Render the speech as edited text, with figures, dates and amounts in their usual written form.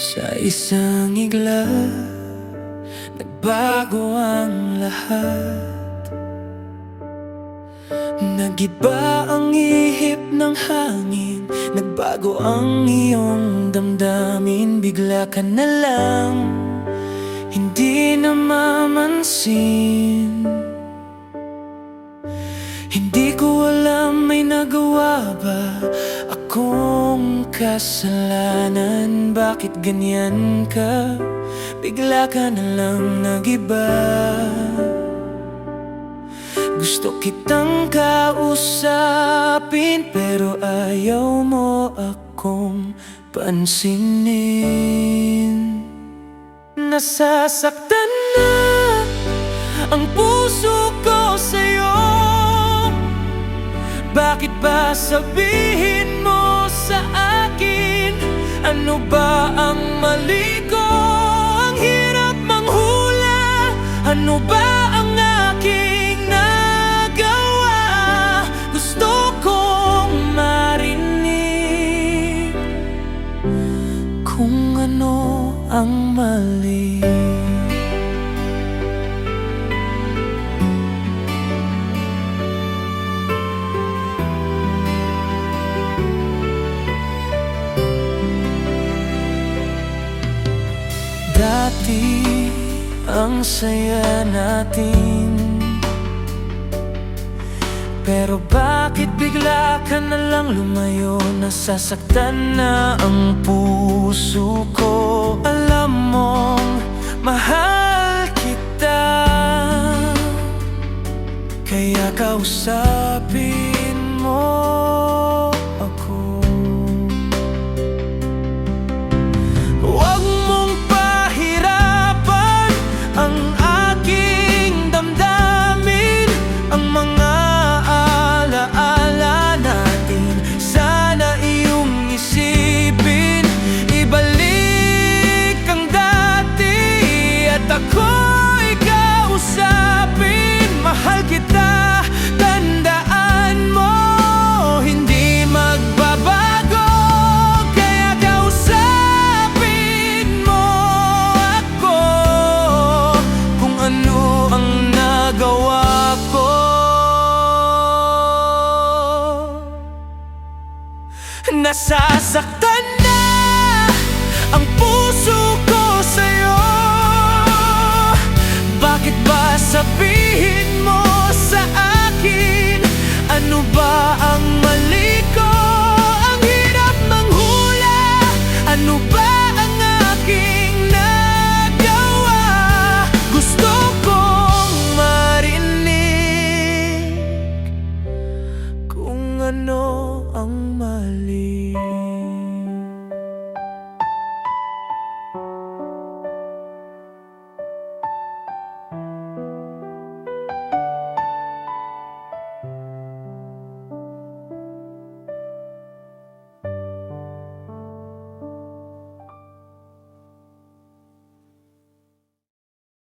Sa isang igla, nagbago ang lahat. Nagiba ang ihip ng hangin, nagbago ang iyong damdamin. Bigla ka na lang, hindi na mamansin. Hindi ko alam, may nagawa ba akong kasalanan? Bakit ganyan ka? Bigla ka na lang nagiba. Gusto kitang kausapin, pero ayaw mo akong pansinin. Nasasaktan na ang puso ko sa'yo. Bakit ba sabihin mo sa akin? Ano ba ang mali ko? Ang hirap manghula. Ano ba ang aking nagawa? Gusto kong marinig kung ano ang mali. Dati ang saya natin, pero bakit bigla ka na lang lumayo? Nasasaktan na ang puso ko. Alam mong mahal kita, kaya kausapin mo ako. Huwag mong pahirapan ang aking damdamin. Ang mga alaala natin, sana iyong isipin. Ibalik ang dati at ako'y kausapin. Mahal kita, tandaan mo, hindi magbabago. Kaya kausapin mo ako kung ano ang nagawa ko. Nasasaktan na ang puso ko sa'yo. Bakit ba sabihin mo sa akin? Ano ba ang mali ko? Ang hirap manghula. Ano ba ang aking nagawa? Gusto kong marinig kung ano ang mali.